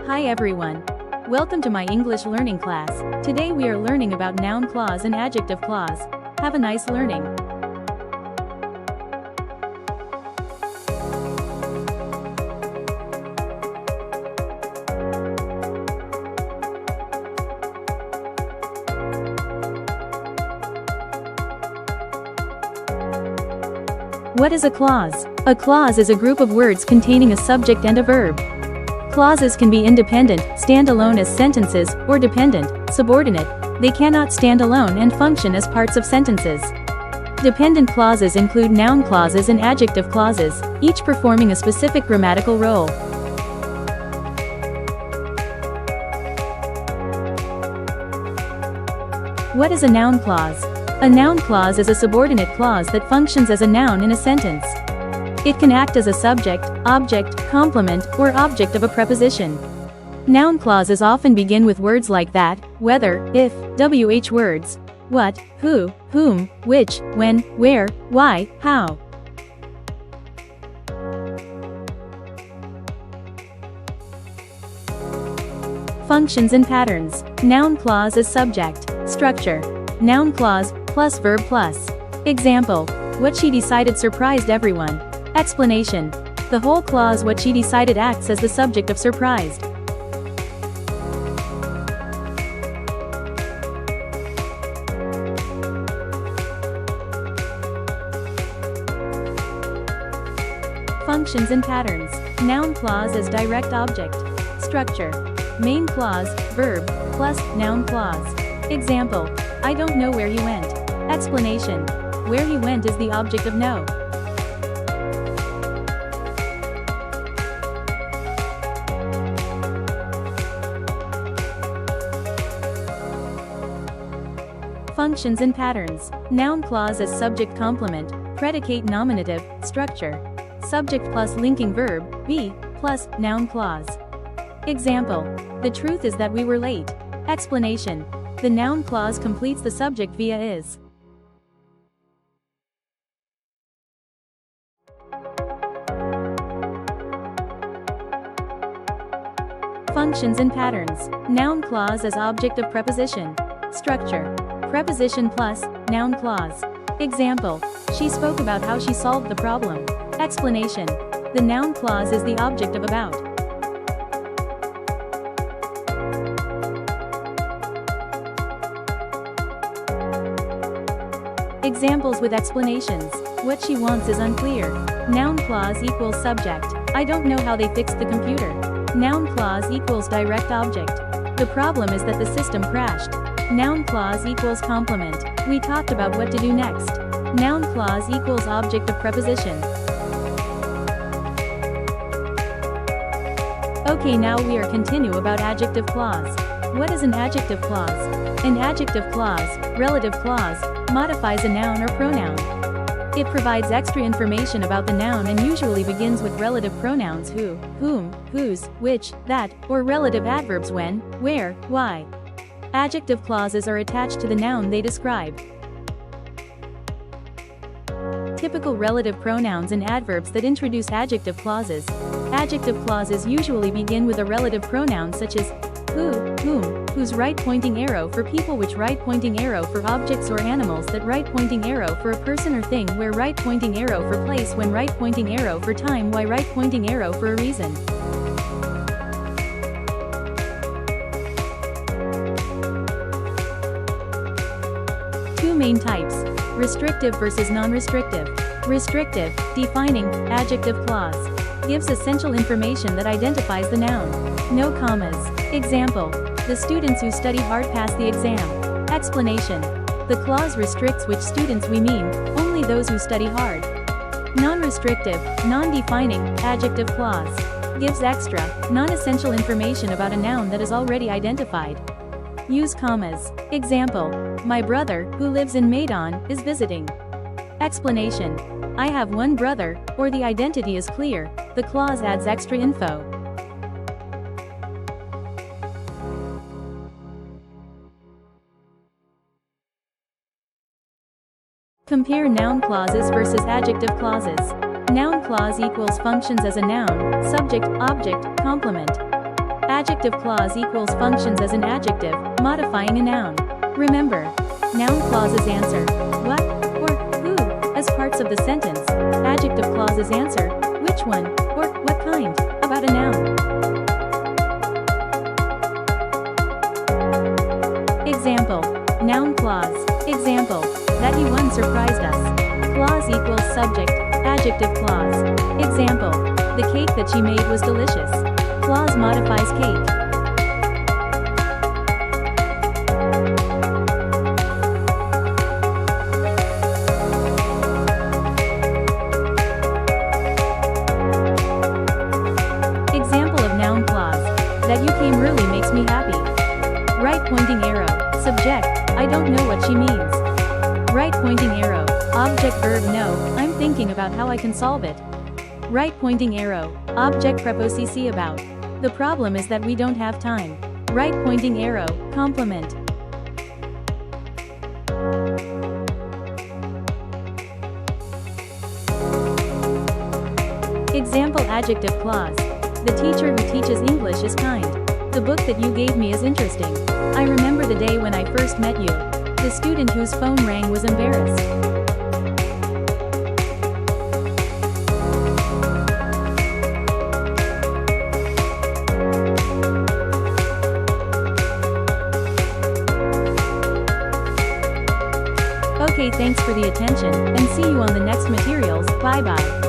Hi everyone. Welcome to my English learning class. Today we are learning about noun clause and adjective clause. Have a nice learning. What is a clause? A clause is a group of words containing a subject and a verb. Clauses can be independent, stand alone as sentences, or dependent, subordinate. They cannot stand alone and function as parts of sentences. Dependent clauses include noun clauses and adjective clauses, each performing a specific grammatical role. What is a noun clause? A noun clause is a subordinate clause that functions as a noun in a sentence. It can act as a subject, object, complement, or object of a preposition. Noun clauses often begin with words like that, whether, if, wh words, what, who, whom, which, when, where, why, how. Functions and patterns. Noun clause is subject. Structure. Noun clause, plus verb plus. Example, what she decided surprised everyone. Explanation. The whole clause what she decided acts as the subject of surprised. Functions and patterns. Noun clause is direct object. Structure. Main clause, verb, plus noun clause. Example, I don't know where he went. Explanation. Where he went is the object of know. Functions and patterns. Noun clause is subject complement, predicate nominative, structure. Subject plus linking verb, be, plus noun clause. Example, the truth is that we were late. Explanation. The noun clause completes the subject via is. Functions and patterns. Noun clause as object of preposition. Structure. Preposition plus noun clause. Example, she spoke about how she solved the problem. Explanation. The noun clause is the object of about. Examples with explanations. What she wants is unclear. Noun clause equals subject. I don't know how they fixed the computer. Noun clause equals direct object. The problem is that the system crashed. Noun clause equals complement. We talked about what to do next. Noun clause equals object of preposition. Okay, now we are continue about adjective clause. What is an adjective clause? An adjective clause, relative clause, modifies a noun or pronoun. It provides extra information about the noun and usually begins with relative pronouns who, whom, whose, which, that, or relative adverbs when, where, why. Adjective clauses are attached to the noun they describe. Typical relative pronouns and adverbs that introduce adjective clauses. Adjective clauses usually begin with a relative pronoun such as who, whom, whose right pointing arrow for people, which right pointing arrow for objects or animals, that right pointing arrow for a person or thing, where right pointing arrow for place, when right pointing arrow for time, why right pointing arrow for a reason. Two main types. Restrictive versus non-restrictive. Restrictive, defining, adjective clause. Gives essential information that identifies the noun. No commas. Example, the students who study hard pass the exam. Explanation. The clause restricts which students we mean, only those who study hard. Non-restrictive, non-defining, adjective clause. Gives extra, non-essential information about a noun that is already identified. Use commas. Example, my brother, who lives in Medan, is visiting. Explanation. I have one brother, or the identity is clear, the clause adds extra info. Compare noun clauses versus adjective clauses. Noun clause equals functions as a noun, subject, object, complement. Adjective clause equals functions as an adjective, modifying a noun. Remember, noun clauses answer, what, or who, as parts of the sentence. Adjective clauses answer, which one, or what kind, about a noun. Example. Noun clause. Example. That he won surprised us. Clause equals subject. Adjective clause. Example. The cake that she made was delicious. Clause modifies cake. Example of noun clause. That you came really makes me happy. Right pointing arrow. Subject. I don't know what she means. Right pointing arrow. Object verb no, I'm thinking about how I can solve it. Right pointing arrow. Object preposition about. The problem is that we don't have time. Right pointing arrow. Complement. Example adjective clause. The teacher who teaches English is kind. The book that you gave me is interesting. I remember the day when I first met you. The student whose phone rang was embarrassed. Okay, thanks for the attention, and see you on the next materials. Bye bye.